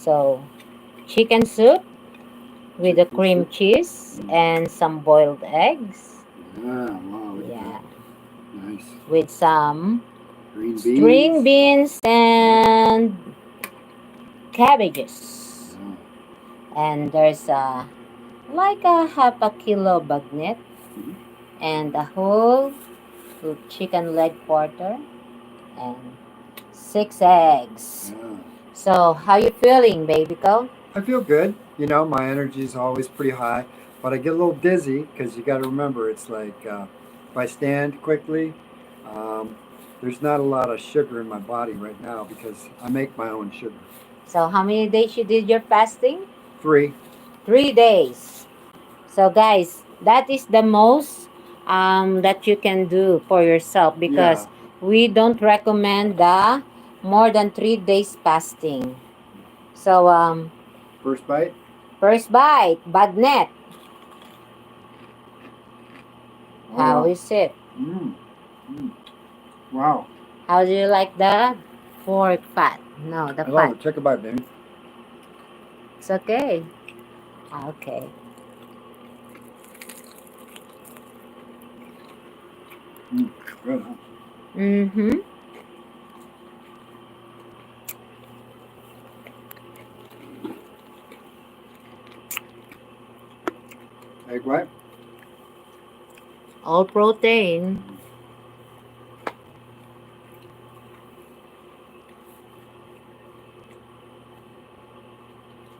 So, chicken soup with a Chicken cream soup. cheese and some boiled eggs. Yeah, wow, look at that. Yeah, Nice. with some Green beans. string beans Yeah. and cabbages. Yeah. And there's like a half a kilo bagnet Mhm. and a whole chicken leg quarter and 6 eggs. Yeah. So, how you feeling, baby girl? I feel good. You know, my energy is always pretty high, but I get a little dizzy because you got to remember it's like if I stand quickly, um, there's not a lot of sugar in my body right now because I make my own sugar. So, how many days you did your fasting? 3. 3 days. So, guys, that is the most that you can do for yourself Yeah. because we don't recommend the more than 3 days fasting. So, First bite. first bite, bagnet. Oh How wow. is it? Mm. Mm. Wow. How do you like the pork fat? No, the I love fat. it. Take a bite, baby. It's okay. Okay. Mm. Good. Huh? Mm-hmm. Egg white. All protein.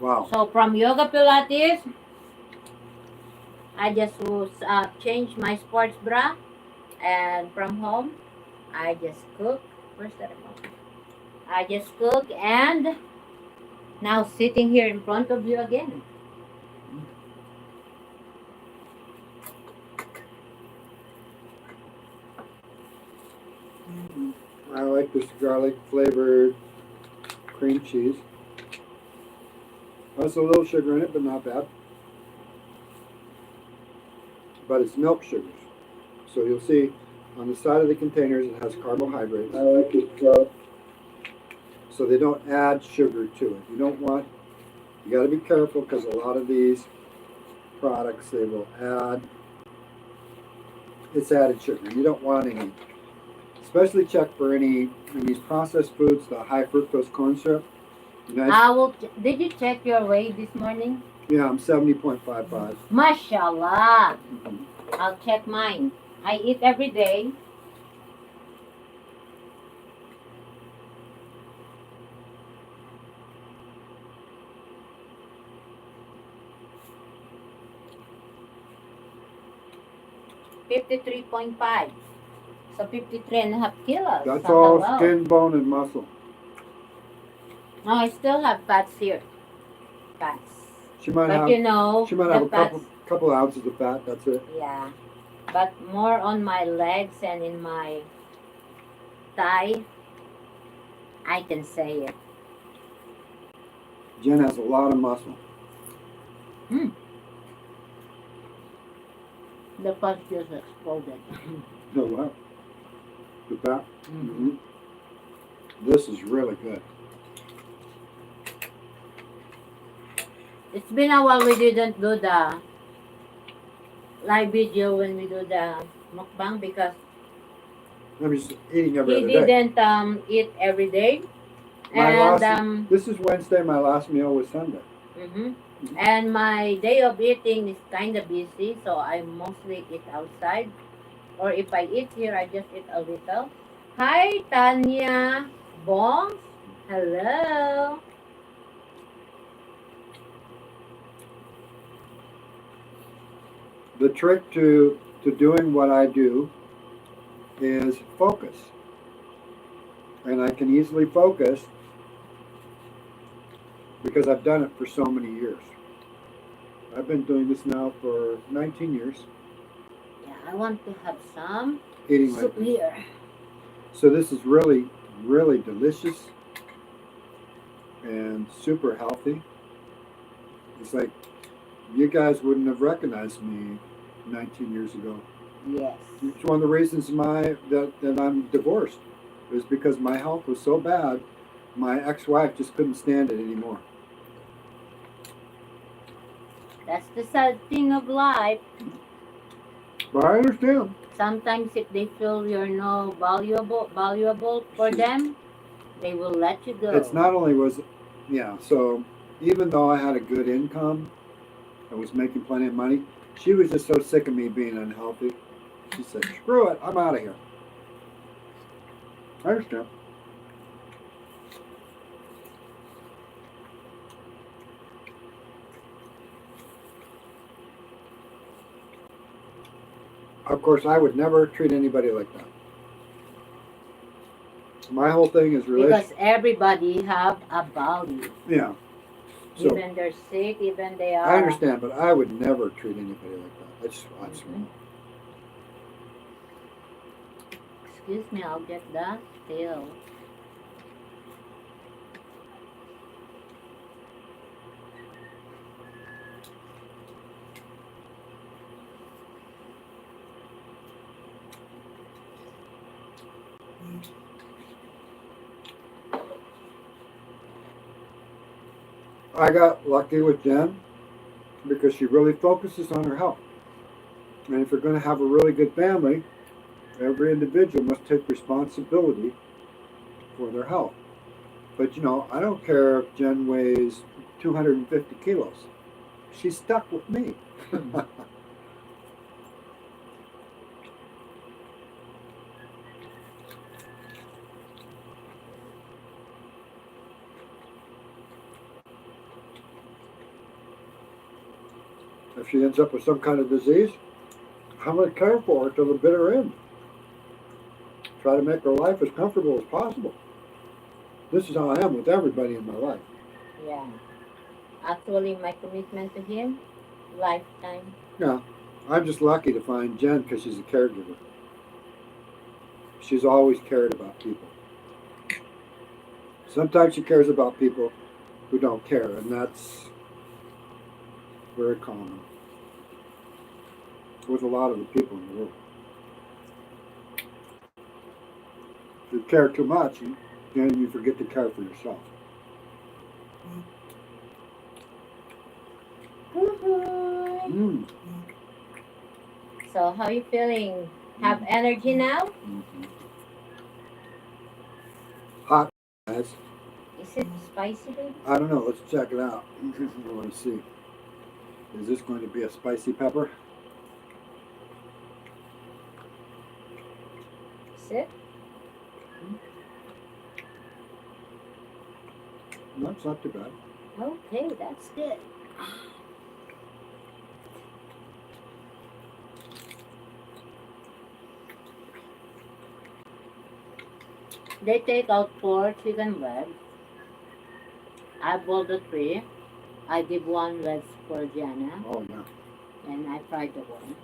Wow. So from yoga pilates, I just was change my sports bra, and from home, I just cook. Where's the remote? I just cook and now sitting here in front of you again. I like this garlic flavored cream cheese. Has a little sugar in it, but not bad. But it's milk sugars. So you'll see on the side of the containers it has carbohydrates. I like it. So they don't add sugar to it. You don't want, you got to be careful because a lot of these products they will add, it's added sugar. You don't want any. Especially check for any in these processed foods, the high fructose corn syrup. Nice. I will. Did you check your weight this morning? Yeah, I'm 70.55. Mashallah. Mhm. I'll check mine. I eat every day. 53.5. So 53.5 kilos. That's So all hello. skin, bone, and muscle. No, I still have fats here. Fats. She might But have you know, she might have the a fats, couple ounces of fat. That's it. yeah. But more on my legs and in my thigh, I can say it. Jen has a lot of muscle. Hmm. The fat just exploded. Oh wow, the fat. Mhm. Hmm. This is really good. It's been a while we didn't do the live video when we do the mukbang because I'm just eating every he other day. didn't eat every day. My And last. This is Wednesday. My last meal was Sunday. mhm. And my day of eating is kind of busy, so I mostly eat outside. Or if I eat here, I just eat a little. Hi, Tanya Bongs. Hello. The trick to doing what I do is focus, and I can easily focus because I've done it for so many years. I've been doing this now for 19 years, Yeah, I want to have some eating like soup this. here. So this is really, really delicious and super healthy. It's like you guys wouldn't have recognized me 19 years ago. Yes. It's one of the reasons that I'm divorced is because my health was so bad, my ex-wife just couldn't stand it anymore. That's the sad thing of life. But I understand. Sometimes if they feel you're no valuable for See, them, they will let you go. it's not only was, yeah. So even though I had a good income, I was making plenty of money. She was just so sick of me being unhealthy. She said, "Screw it, I'm out of here." I understand. Of course, I would never treat anybody like that. My whole thing is relationship. Because everybody have a value. Yeah. So Even they're sick, even they are. I understand, but I would never treat anybody like that. That's Mhm. Excuse me, I'll get that still. I got lucky with Jen because she really focuses on her health. And if you're going to have a really good family, every individual must take responsibility for their health. But you know, I don't care if Jen weighs 250 kilos. She's stuck with me. If she ends up with some kind of disease, I'm going to care for her till the bitter end. Try to make her life as comfortable as possible. This is how I am with everybody in my life. Yeah. Actually, my commitment to him, lifetime. Yeah, I'm just lucky to find Jen because she's a caregiver. She's always cared about people. Sometimes she cares about people who don't care, and that's very common with a lot of the people in the world. If you care too much, then you forget to care for yourself. Woohoo! Mm. So, how you feeling? Have energy now? Mm-hmm. Hot, guys. Is it spicy, baby? I don't know. Let's check it out. I want to see. Is this going to be a spicy pepper? Is it? No, it's not too bad. Okay, that's good. They take out 4 chicken legs. I boiled the 3. I give 1 leg for Jana, Oh, yeah. and I fried the one.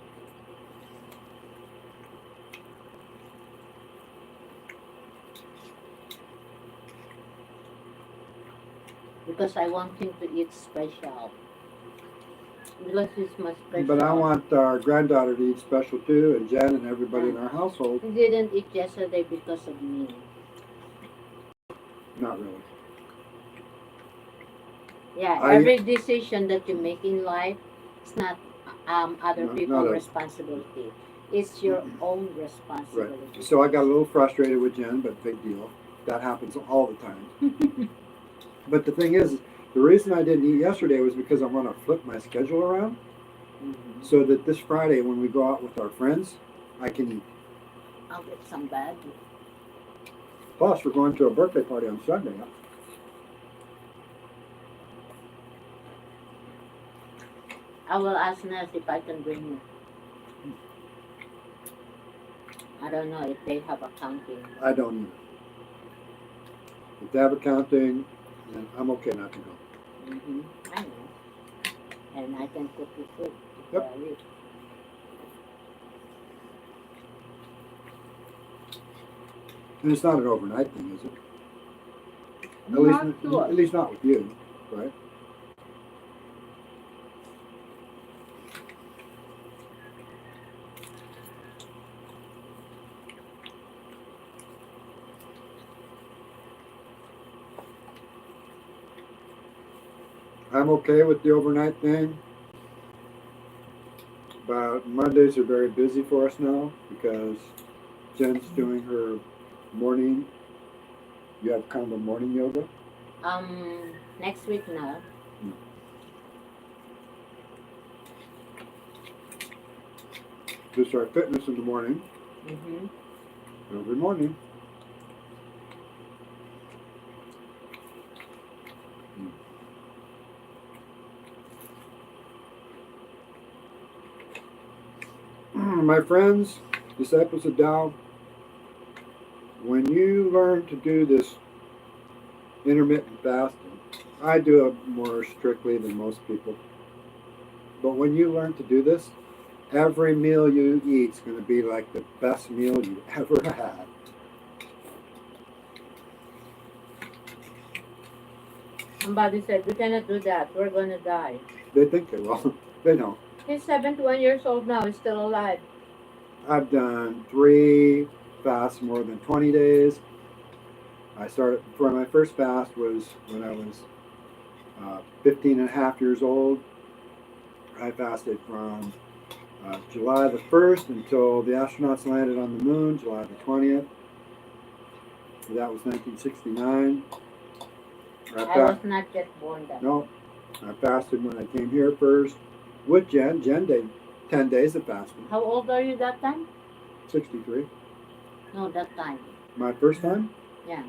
Because I want him to eat special. Because he's my special. But I want our granddaughter to eat special too, and Jen and everybody in our household. He didn't eat yesterday because of me. Not really. Yeah, every decision that you make in life, it's not other No, people's not a- responsibility. It's your own responsibility. Right. So I got a little frustrated with Jen, but big deal. That happens all the time. But the thing is, the reason I didn't eat yesterday was because I want to flip my schedule around Mhm. so that this Friday when we go out with our friends, I can eat. I'll get some bad. Plus, we're going to a birthday party on Sunday. I will ask Ness if I can bring you. I don't know if they have accounting. I don't either. If they have accounting, then I'm okay not to go. Mm-hmm. I know. And I can cook you food. Yep. And it's not an overnight thing, is it? Not sure. At least not with you, right? I'm okay with the overnight thing. But Mondays are very busy for us now because Jen's doing her morning. You have kind of a morning yoga. Next week now. To start fitness in the morning. Mm-hmm. Every morning. My friends, disciples of Tao, when you learn to do this intermittent fasting, I do it more strictly than most people. But when you learn to do this, every meal you eat is going to be like the best meal you ever had. Somebody said, we cannot do that. We're going to die. They think they will. They don't. He's 71 years old now. He's still alive. I've done 3 fasts more than 20 days. I started, for my first fast was when I was 15 and a half years old. I fasted from July the 1st until the astronauts landed on the moon, July the 20th. That was 1969. I was not yet born then. No, I fasted when I came here first with Jen. Jen did 10 days of fasting. How old are you that time? 63. No, that time. My first time? Yeah.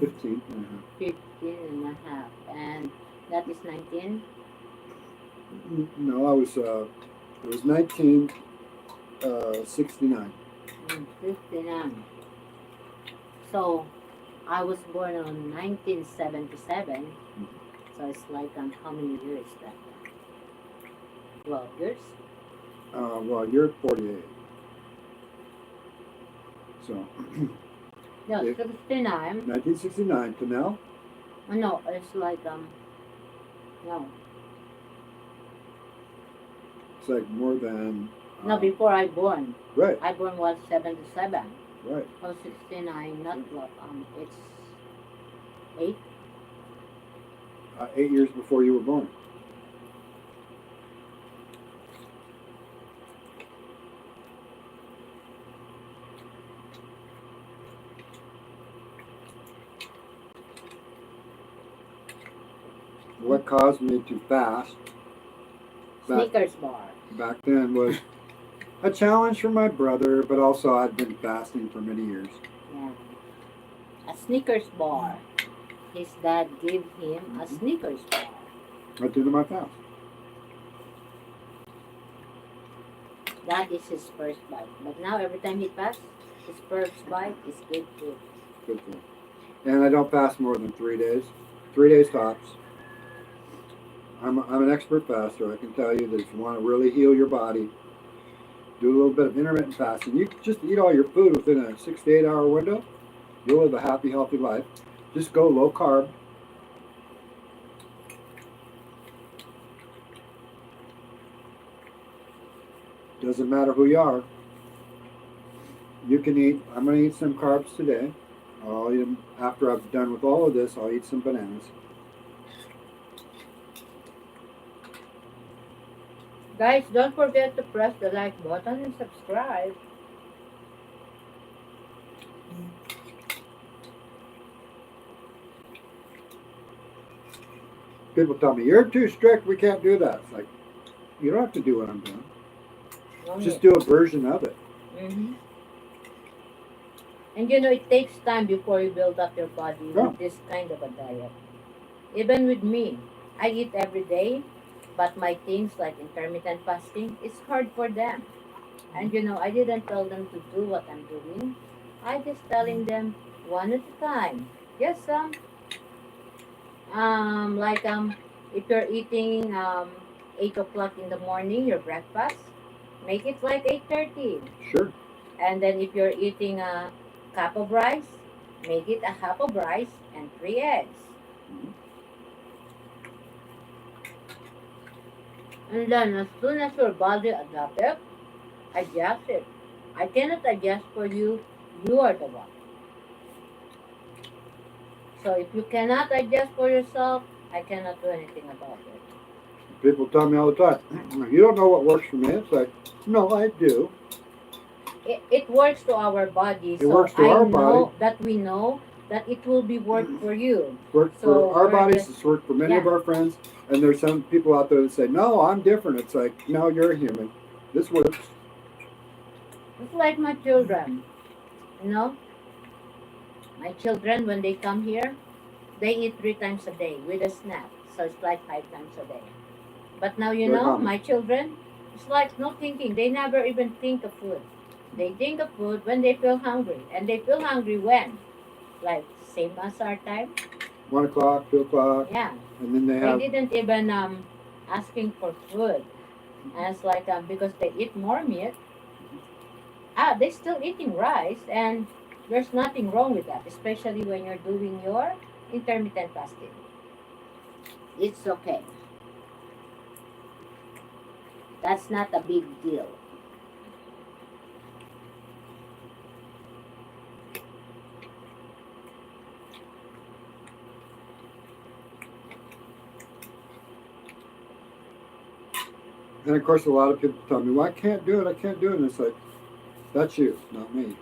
15 and a half. 15 and a half. And that is 19? No, it was 1969. 59. So, I was born on 1977. So it's like how many years that? 12 years? Well, you're 48. So, No, If- 69. 1969 to now? No, it's like, no. It's like more than. No, before I born. Right, I born was 77. right. So 69, not what, it's 8. 8 years before you were born. What caused me to fast Snickers bar. back then was a challenge for my brother, but also I'd been fasting for many years. Yeah. A Snickers bar. His dad gave him a Snickers bar. Right through to my fast. That is his first bite. But now every time he fasts, his first bite is good food. Good thing. And I don't fast more than 3 days. 3 days tops. I'm an expert faster. I can tell you that if you want to really heal your body, do a little bit of intermittent fasting. You just eat all your food within a 6 to 8 hour window. You'll live a happy, healthy life. Just go low carb. Doesn't matter who you are. You can eat. I'm going to eat some carbs today. I'll eat them after I've done with all of this. I'll eat some bananas. Guys, don't forget to press the like button and subscribe. People tell me, you're too strict. We can't do that. It's like, you don't have to do what I'm doing. Just do a version of it. Mm-hmm. And you know, it takes time before you build up your body Yeah. with this kind of a diet. Even with me, I eat every day, but my things like intermittent fasting, it's hard for them. And you know, I didn't tell them to do what I'm doing. I just telling them one at a time. Yes, like if you're eating 8 o'clock in the morning, your breakfast, make it like 8:30. Sure. And then if you're eating a cup of rice, make it a half of rice and 3 eggs. And then as soon as your body adapts it, adjust it. I cannot adjust for you. You are the one. So if you cannot adjust for yourself, I cannot do anything about it. People tell me all the time, you don't know what works for me. It's like, no, I do. It works to our body, It so works to I our know body. that we know that it will be work for you. Worked So for our we're bodies. just It's worked for many of yeah. our friends. And there's some people out there that say, no, I'm different. It's like, no, you're a human. This works. It's like my children, you know. My children when they come here, they eat 3 times a day with a snack, so it's like 5 times a day. But now Like how? my children, it's like no thinking. They never even think of food. They think of food when they feel hungry, and they feel hungry when, like same as our time. 1 o'clock, 2 o'clock, Yeah, and then they they have. didn't even asking for food. And it's like because they eat more meat. They still eating rice, and there's nothing wrong with that, especially when you're doing your intermittent fasting. It's okay. That's not a big deal. And of course, a lot of people tell me, well, I can't do it. I can't do it. And it's like, that's you, not me.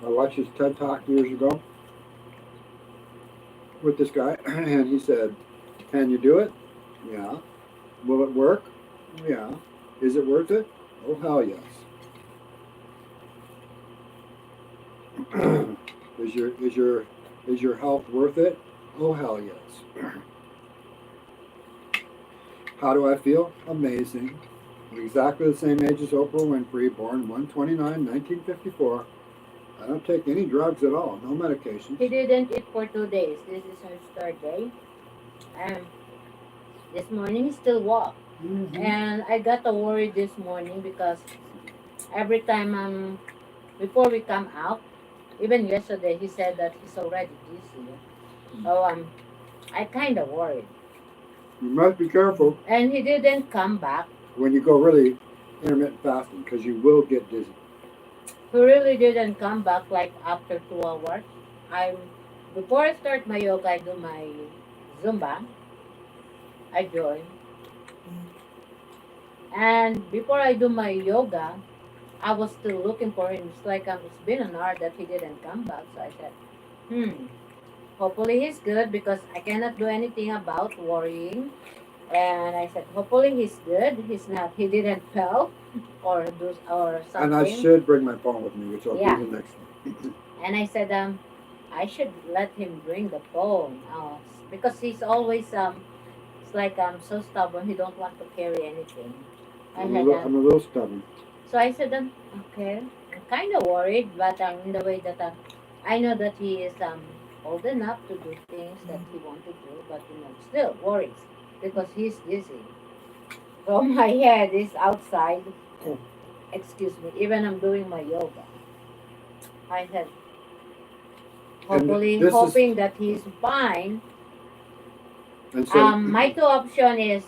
I watched his TED Talk years ago with this guy, and he said, can you do it? Yeah. Will it work? Yeah. Is it worth it? Oh, hell yes. Is your health worth it? Oh, hell yes. How do I feel? Amazing. I'm exactly the same age as Oprah Winfrey, born 129, 1954. I don't take any drugs at all, no medications. He didn't eat for 2 days. This is his third day. And this morning he still walked. Mm-hmm. And I got worried this morning because every time before we come out, even yesterday he said that he's already dizzy. So I kind of worried. You must be careful And he didn't come back. when you go really intermittent fasting because you will get dizzy. He really didn't come back like after 2 hours. I Before I start my yoga, I do my Zumba. I join. And before I do my yoga, I was still looking for him. It's like it's been an hour that he didn't come back. So I said, hopefully he's good because I cannot do anything about worrying. And I said, hopefully he's good. He didn't fell or And I something. should bring my phone with me, which I'll Yeah. do the next time. And I said, I should let him bring the phone because he's always it's like so stubborn. He don't want to carry anything. I'm a little stubborn. So I said, okay. I'm kind of worried, but in the way that I know that he is old enough to do things that he want to do, but still worries because he's dizzy. So my head is outside. Excuse me. Even I'm doing my yoga. I said, hoping that he's fine. And so, My two option is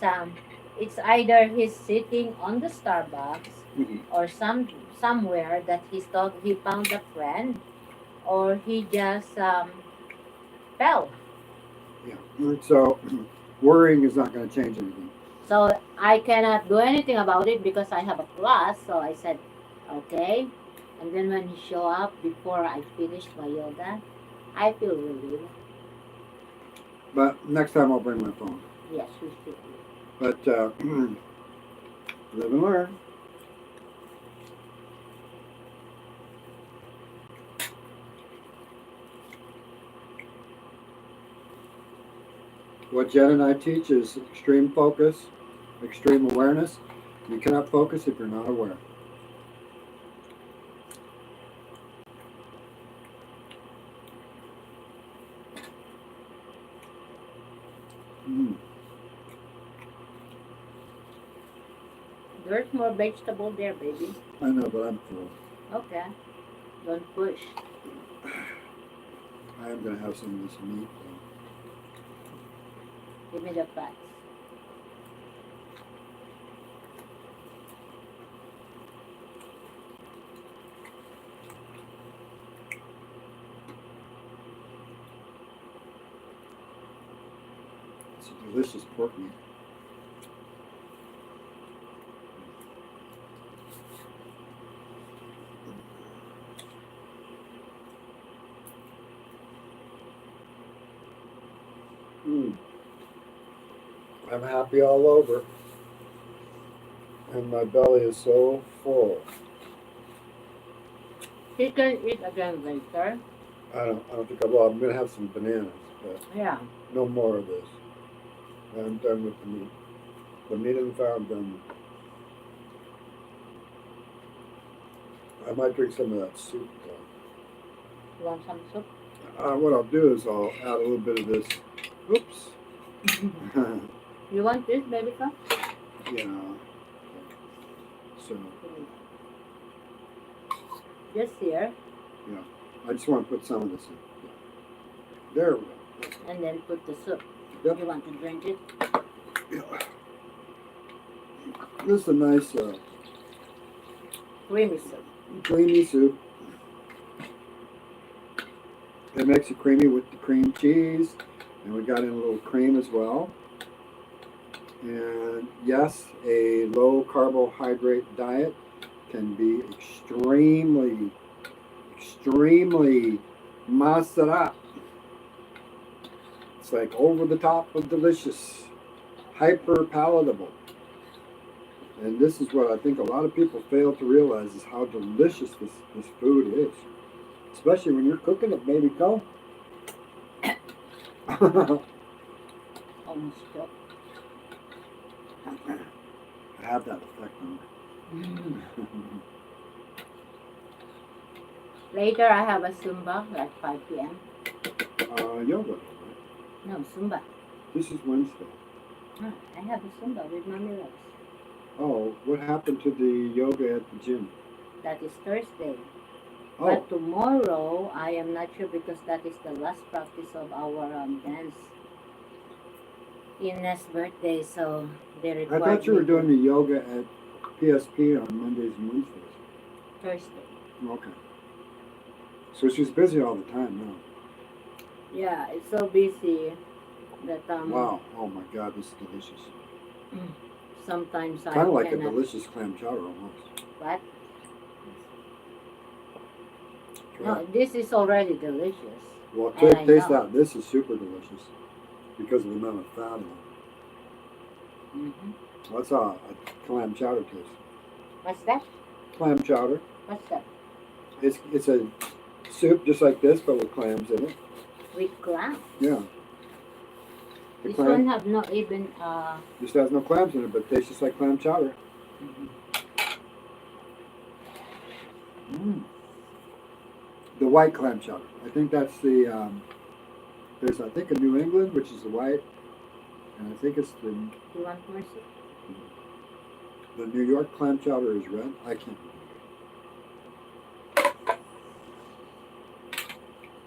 it's either he's sitting on the Starbucks or somewhere that he found a friend, or he just fell. yeah. So worrying is not going to change anything. So I cannot do anything about it because I have a class. So I said, okay. And then when he show up before I finish my yoga, I feel relieved. But next time I'll bring my phone. Yes, we should. But live and learn. What Jen and I teach is extreme focus, extreme awareness. You cannot focus if you're not aware. There's more vegetable there, baby. I know, but I'm full. Okay. Don't push. I am going to have some of this meat, though. Give me the fats. It's a delicious pork meat. Mm. I'm happy all over. And my belly is so full. You can eat again later. I don't think I will. I'm gonna have some bananas, but Yeah. no more of this. I'm done with the meat. The meat and the fat, I'm done with. I might drink some of that soup though. You want some soup? What I'll do is I'll add a little bit of this. Oops. You want this, baby cup? Yeah. So Just here, I just want to put some of this in. There we go. and then put the soup. Yep. You want to drink it? Yeah. This is a nice Creamy soup. creamy soup. It makes it creamy with the cream cheese, and we got in a little cream as well. And yes, a low carbohydrate diet can be extremely masara. It's like over the top of delicious, hyper palatable. And this is what I think a lot of people fail to realize is how delicious this food is. Especially when you're cooking it, baby, go. Almost cooked. I have that effect on me. Later, I have a Zumba, like 5 p.m. Yoga. Right? No, Zumba. This is Wednesday. I have a Zumba with Mommy Rose. Oh, what happened to the yoga at the gym? That is Thursday. Oh, But tomorrow, I am not sure because that is the last practice of our dance. Ina's birthday, so they I required thought you were me doing the yoga at PSP on Mondays and Wednesdays. Thursday. Okay. So she's busy all the time now. Yeah, it's so busy that Wow. Oh my God, this is delicious. sometimes I Kind of like a cannot. delicious clam chowder almost. What? Try No, it. this is already delicious. Well, And I taste know. that. This is super delicious because of the amount of fat in it. Mm-hmm. What's a clam chowder taste? What's that? Clam chowder. What's that? It's a soup just like this, but with clams in it. With clams. Yeah. The This clam one have not even just has no clams in it, but tastes just like clam chowder. Mm. The white clam chowder. I think that's the. There's I think a New England, which is the white, and I think it's the You want more soup? New York clam chowder is red. I can't remember.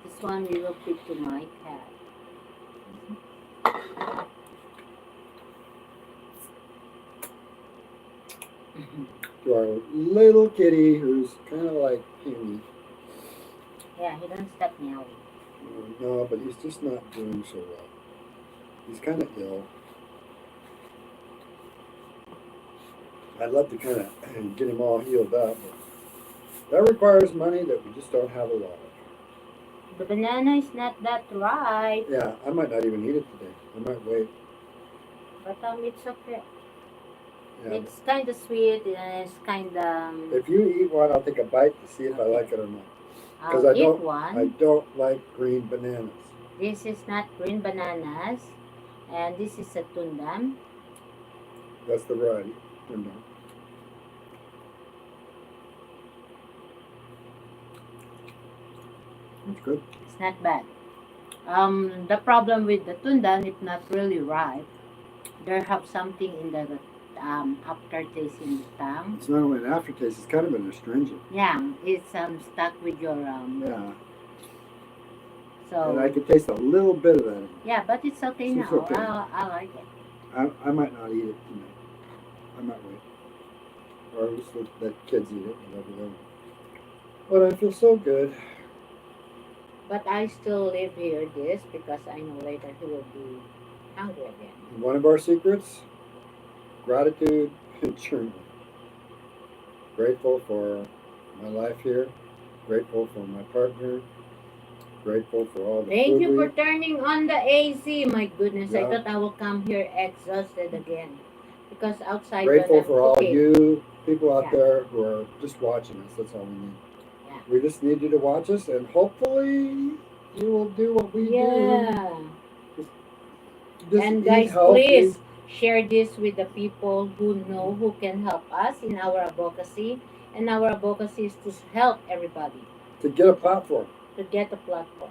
This one we will feed to my cat. To our little kitty who's kind of like Penny. Yeah, he don't stop meowing. No, but he's just not doing so well. He's kind of ill. I'd love to kind of get him all healed up, but that requires money that we just don't have a lot of. The banana is not that ripe, Yeah, I might not even eat it today. I might wait. but it's okay. Yeah. It's kind of sweet and it's kind of. If you eat one, I'll take a bite to see if I like it or not. Because I'll I eat don't, one. I don't like green bananas. This is not green bananas, and this is a tundam. That's the variety. You know. It's good. It's not bad. The problem with the tundan, if not really ripe, there have something in the aftertaste in the tongue. It's not only an aftertaste; it's kind of an astringent. Yeah, it's stuck with your Yeah. So And I could taste a little bit of that. In it. yeah, but it's okay It's now. okay. I like it. I might not eat it tonight. I might wait. Or just let kids eat it, whatever they want. But I feel so good. But I still leave here this because I know later he will be Hungry again. One of our secrets, gratitude and journaling. Grateful for my life here. Grateful for my partner. Grateful for all the Thank food you we for eat. turning on the AC. My goodness, I Yeah. thought I will come here exhausted again. Because outside Grateful when I'm for all cooking. you people out Yeah. there who are just watching us. That's all we need. Yeah. We just need you to watch us, and hopefully you will do what we do. Yeah. Just And eat guys, healthy. please share this with the people who know who can help us in our advocacy. And our advocacy is to help everybody To get a platform, to get a platform.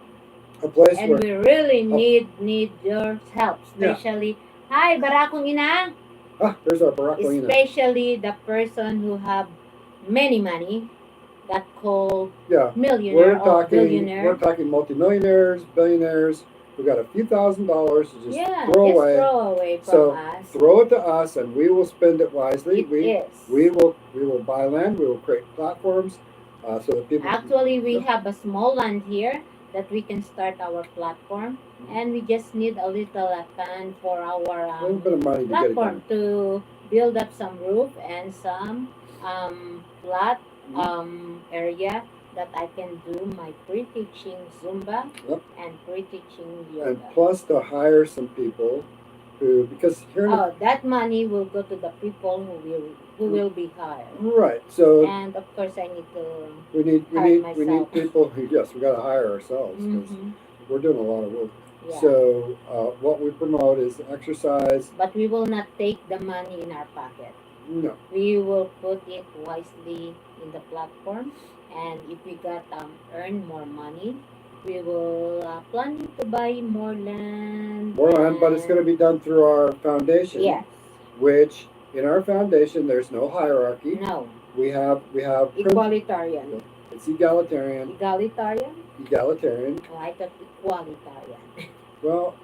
a place And where we really need your help, Yeah. especially hi Barakong Ina, there's our Barakalina. especially the person who have many money that called Yeah, millionaire we're or talking billionaire. multimillionaires, billionaires who got a few $1,000s to just Yeah, throw just away. throw away from So us. throw it to us, and we will spend it wisely. It we is. we will buy land. We will create platforms so that people. Actually, we Yeah. have a small land here that we can start our platform, and we just need a little fund for our A little bit of money to get it platform going. to build up some roof and some flat area that I can do my pre-teaching Zumba Yep. and pre-teaching And yoga. plus to hire some people who, because here in the, Oh, that money will go to the people who will be hired. right. So And of course, I need to we need hire we need myself. people who, yes, we got to hire ourselves because we're doing a lot of work. Yeah. So what we promote is exercise. But we will not take the money in our pocket. No. We will put it wisely in the platform, and if we got earn more money, we will plan to buy more land. More land, but it's going to be done through our foundation. Yes. Which in our foundation there's no hierarchy. No. We have Equalitarian. It's egalitarian. Egalitarian? Egalitarian. Oh, I thought equalitarian. Well,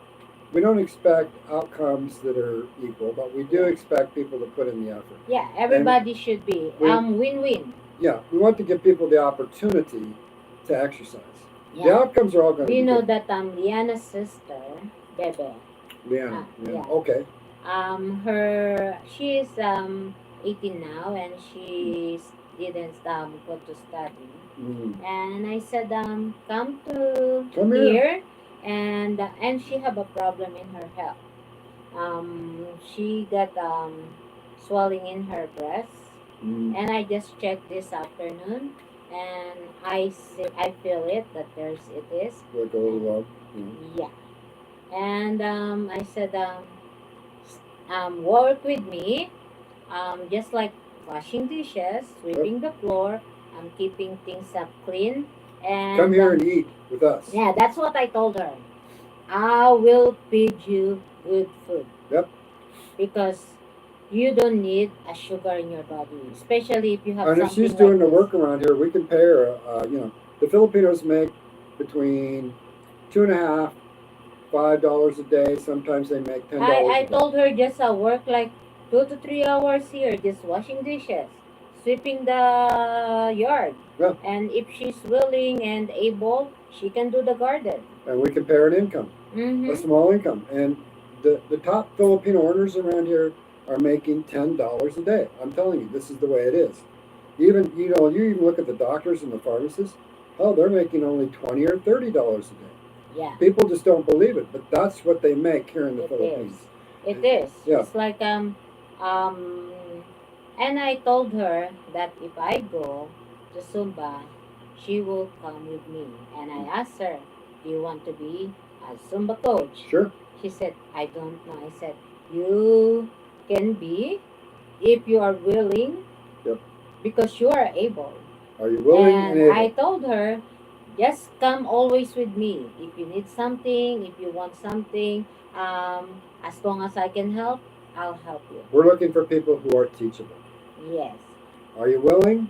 we don't expect outcomes that are equal, but we do expect people to put in the effort. Yeah, everybody should be win-win. Yeah, we want to give people the opportunity to exercise. Yeah. The outcomes are all going to be We know good. that Liana's sister, Bebe. Leanna. Yeah. Okay. She's 18 now, and she didn't go to study. And I said, come here, and she have a problem in her health. She got swelling in her breast, and I just checked this afternoon, and I feel it that it is. Like a little love. Yeah. And I said, work with me, just like washing dishes, sweeping the floor, keeping things up clean. And come here and eat with us. Yeah, that's what I told her. I will feed you good food. Yep. Because you don't need a sugar in your body, especially if you have and if something she's doing like the work around here, we can pay her. The Filipinos make between $2.50, $5 a day. Sometimes they make $10. I told her just work like 2 to 3 hours here, just washing dishes, sweeping the yard. Yeah. And if she's willing and able, she can do the garden. And we can pay her an income, a small income. And the top Filipino earners around here are making $10 a day. I'm telling you, this is the way it is. Even you even look at the doctors and the pharmacists. Oh, they're making only $20 or $30 a day. Yeah. People just don't believe it, but that's what they make here in the Philippines. It is. Yeah. It's like and I told her that if I go to Zumba, she will come with me. And I asked her, do you want to be a Zumba coach? Sure. She said, I don't know. I said, you can be if you are willing. Yep. Because you are able. Are you willing and able? I told her, just come always with me. If you need something, if you want something, as long as I can help, I'll help you. We're looking for people who are teachable. Yes. Are you willing?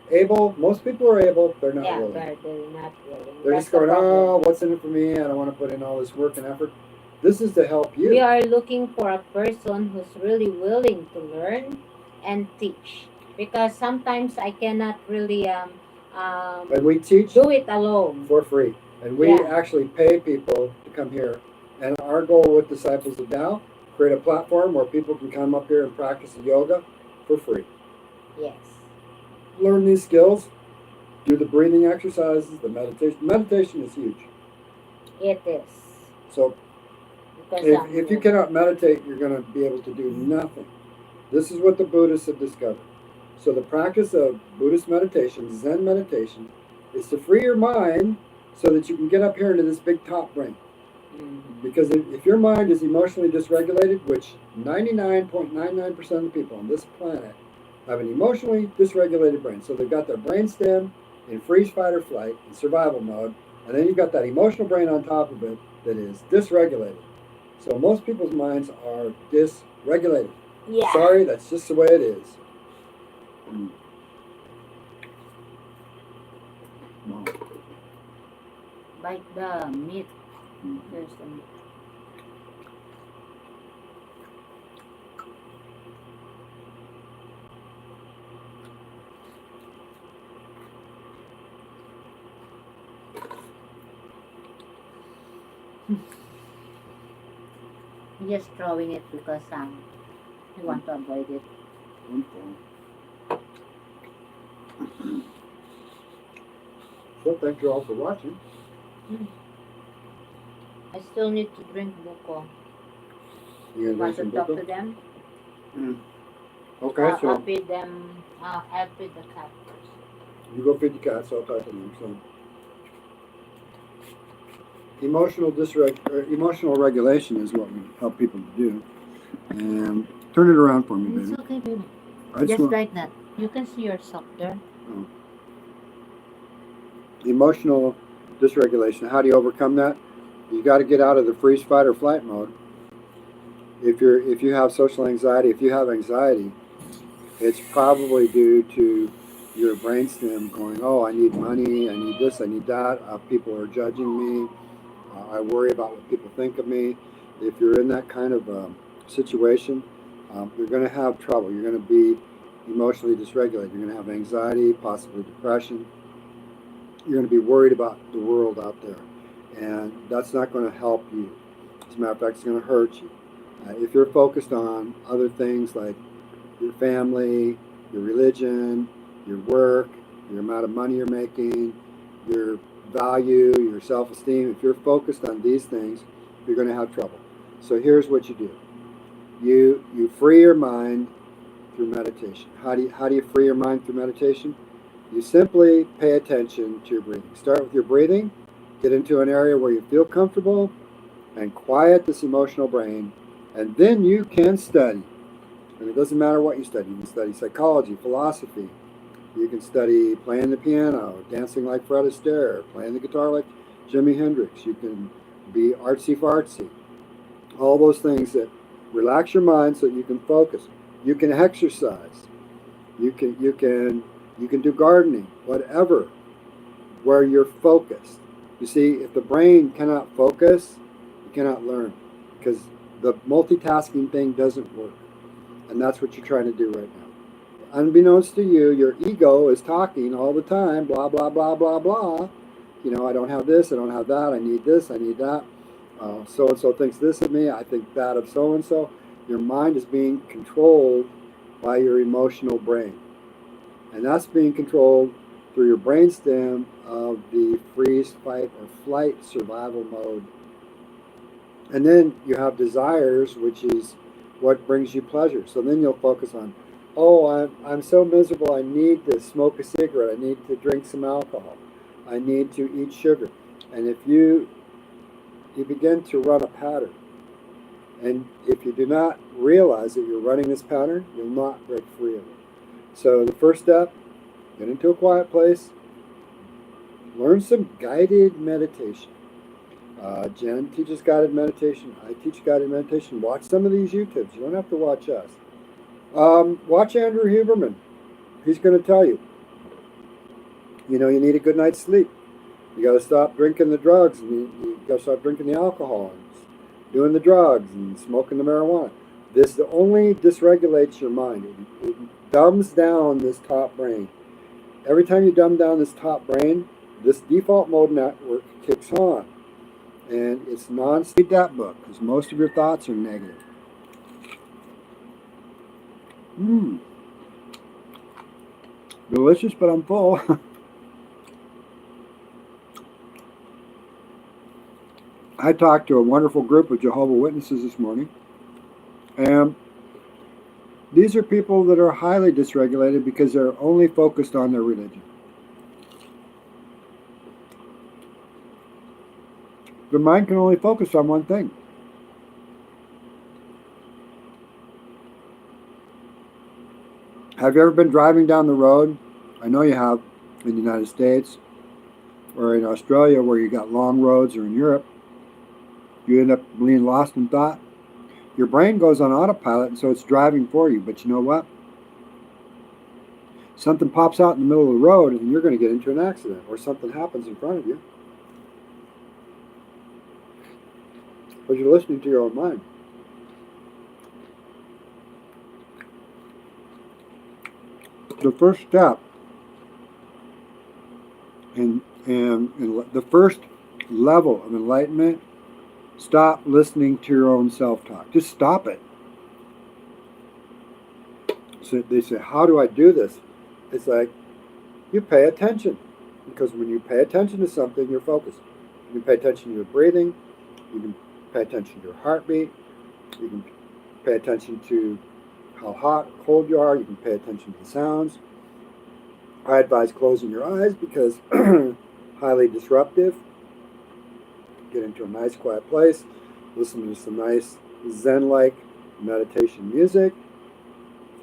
Able? Most people are able. They're not willing. Yeah, they're not willing. They're just going, oh, what's in it for me? I don't want to put in all this work and effort. This is to help you. We are looking for a person who's really willing to learn and teach. Because sometimes I cannot really and we teach do it alone for free. And we actually pay people to come here And our goal with Disciples of Tao, create a platform where people can come up here and practice yoga for free. Yes. Learn these skills, do the breathing exercises, the meditation. Meditation is huge. It is. So Because if you cannot meditate, you're going to be able to do nothing. This is what the Buddhists have discovered. So the practice of Buddhist meditation, Zen meditation, is to free your mind so that you can get up here into this big top brain. Because if your mind is emotionally dysregulated, which 99.99% of the people on this planet have an emotionally dysregulated brain. So they've got their brain stem in freeze, fight, or flight, in survival mode, and then you've got that emotional brain on top of it that is dysregulated. So most people's minds are dysregulated. Yeah. Sorry, that's just the way it is. Wow. Like the meat. There's the meat. I'm just throwing it because I want to avoid it. So thank you all for watching. I still need to drink buko. You Want guys to some talk buko? to them? Okay, I'll so feed them. I'll feed the cat first. you go feed the cats, I'll talk to them. So emotional regulation is what we help people to do. And turn it around for me, It's baby. okay, baby. I just Just want like that. You can see yourself there. emotional dysregulation. How do you overcome that? You got to get out of the freeze, fight, or flight mode. If you have social anxiety, if you have anxiety, it's probably due to your brainstem going, oh, I need money, I need this, I need that. People are judging me. I worry about what people think of me. If you're in that kind of situation, you're going to have trouble. You're going to be emotionally dysregulated. You're going to have anxiety, possibly depression. You're going to be worried about the world out there. And that's not going to help you. As a matter of fact, it's going to hurt you. If you're focused on other things like your family, your religion, your work, your amount of money you're making, your value, your self-esteem, if you're focused on these things, you're going to have trouble. So here's what you do. You free your mind through meditation. How do you free your mind through meditation? You simply pay attention to your breathing. Start with your breathing, get into an area where you feel comfortable, and quiet this emotional brain, and then you can study. And it doesn't matter what you study. You can study psychology, philosophy. You can study playing the piano, dancing like Fred Astaire, playing the guitar like Jimi Hendrix. You can be artsy-fartsy. All those things that relax your mind so that you can focus. You can exercise. You can do gardening, whatever, where you're focused. You see, if the brain cannot focus, you cannot learn, because the multitasking thing doesn't work. And that's what you're trying to do right now. Unbeknownst to you, your ego is talking all the time, blah, blah, blah, blah, blah. You know, I don't have this, I don't have that, I need this, I need that. So-and-so thinks this of me, I think that of so-and-so. Your mind is being controlled by your emotional brain. And that's being controlled through your brainstem of the freeze, fight, or flight survival mode. And then you have desires, which is what brings you pleasure. So then you'll focus on, oh, I'm so miserable, I need to smoke a cigarette, I need to drink some alcohol, I need to eat sugar. And if you begin to run a pattern, and if you do not realize that you're running this pattern, you'll not break free of it. So the first step, get into a quiet place, learn some guided meditation. Jen teaches guided meditation. I teach guided meditation. Watch some of these YouTubes. You don't have to watch us. Watch Andrew Huberman. He's going to tell you. You know, you need a good night's sleep. You got to stop drinking the drugs, and you got to stop drinking the alcohol, and doing the drugs, and smoking the marijuana. This only dysregulates your mind. It dumbs down this top brain. Every time you dumb down this top brain, this default mode network kicks on. And it's read that book because most of your thoughts are negative. Delicious, but I'm full. I talked to a wonderful group of Jehovah's Witnesses this morning, and these are people that are highly dysregulated because they're only focused on their religion. The mind can only focus on one thing. Have you ever been driving down the road? I know you have in the United States or in Australia where you got long roads, or in Europe. You end up being lost in thought. Your brain goes on autopilot, and so it's driving for you. But you know what? Something pops out in the middle of the road, and you're going to get into an accident, or something happens in front of you. Because you're listening to your own mind. The first step in the first level of enlightenment, stop listening to your own self-talk. Just stop it. So they say, how do I do this? It's like, you pay attention. Because when you pay attention to something, you're focused. You can pay attention to your breathing. You can pay attention to your heartbeat. You can pay attention to how hot or cold you are. You can pay attention to the sounds. I advise closing your eyes because highly disruptive. Get into a nice quiet place. Listen to some nice Zen-like meditation music.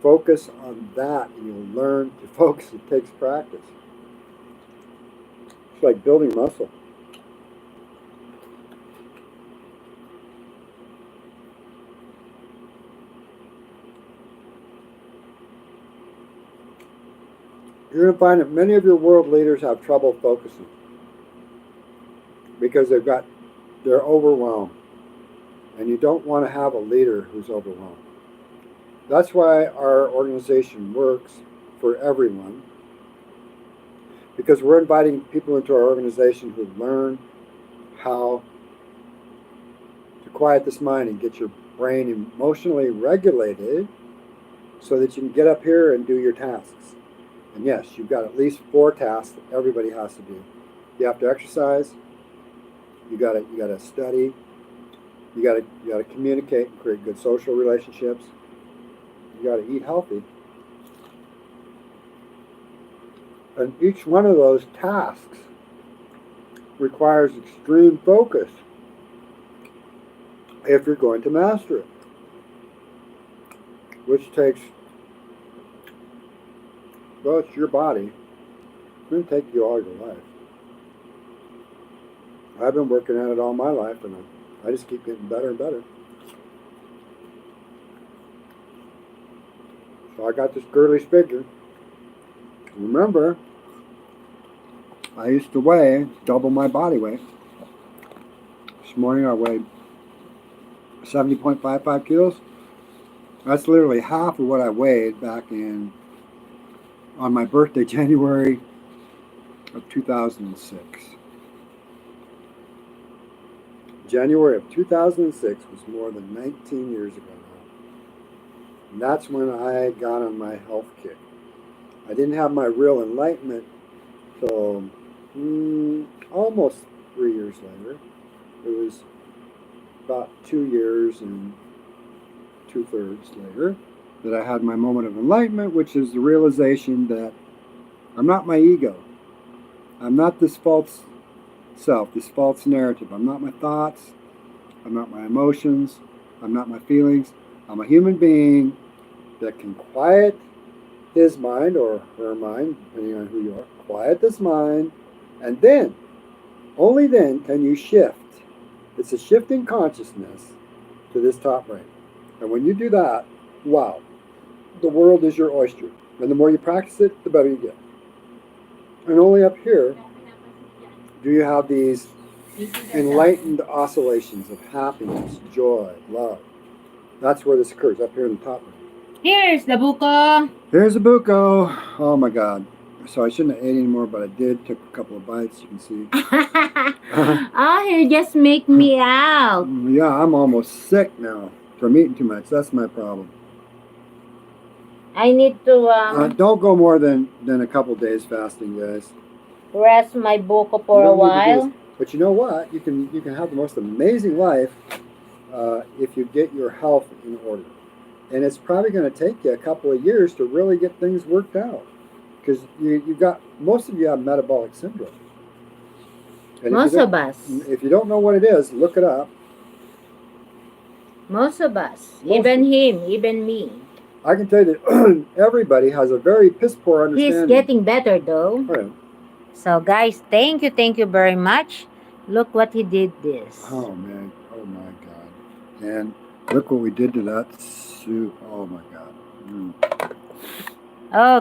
Focus on that and you'll learn to focus. It takes practice. It's like building muscle. You're going to find that many of your world leaders have trouble focusing because they're overwhelmed. And you don't want to have a leader who's overwhelmed. That's why our organization works for everyone, because we're inviting people into our organization who learn how to quiet this mind and get your brain emotionally regulated so that you can get up here and do your tasks. And yes, you've got at least 4 tasks that everybody has to do. You have to exercise, you gotta study, you gotta communicate and create good social relationships. You got to eat healthy. And each one of those tasks requires extreme focus if you're going to master it, which takes, well, it's your body. It's going to take you all your life. I've been working at it all my life, and I just keep getting better and better. So I got this girlish figure. Remember, I used to weigh double my body weight. This morning I weighed 70.55 kilos. That's literally half of what I weighed back on my birthday, January of 2006. January of 2006 was more than 19 years ago. And that's when I got on my health kick. I didn't have my real enlightenment till almost 3 years later. It was about 2 years and 2/3 later that I had my moment of enlightenment, which is the realization that I'm not my ego. I'm not this false self, this false narrative. I'm not my thoughts. I'm not my emotions. I'm not my feelings. I'm a human being that can quiet his mind or her mind, depending on who you are. Quiet this mind, and then, only then can you shift. It's a shifting consciousness to this top brain. And when you do that, wow, the world is your oyster. And the more you practice it, the better you get. And only up here do you have these enlightened oscillations of happiness, joy, love. That's where this occurs, up here in the top brain. Here's the buko. Here's a buko. Oh my God. So I shouldn't have ate anymore, but I did. Took a couple of bites. You can see. Oh, you just make me out. Yeah, I'm almost sick now from eating too much. That's my problem. I need to Don't go more than a couple days fasting, guys. rest my buko You for a don't need to do while. this. But you know what? You can have the most amazing life if you get your health in order. And it's probably going to take you a couple of years to really get things worked out, because you've got, most of you have metabolic syndrome. And Most of us. if you don't know what it is, look it up. Most of us. Most Even of- him, even me. I can tell you that everybody has a very piss poor He's understanding. getting better though. Oh, yeah. So guys, thank you very much. Look what he did this. Oh man, oh my God. And look what we did to that soup. Oh my God.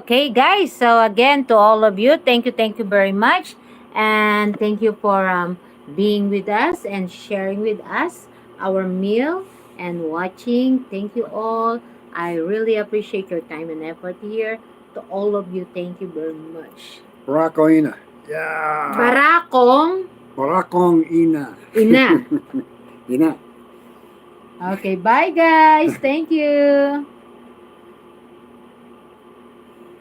Okay, guys. So again, to all of you, thank you very much, and thank you for being with us and sharing with us our meal and watching. Thank you all. I really appreciate your time and effort here. To all of you, thank you very much. Barako ina. Yeah. Barakong Barakong ina. ina. Ina. Okay, bye guys. Thank you.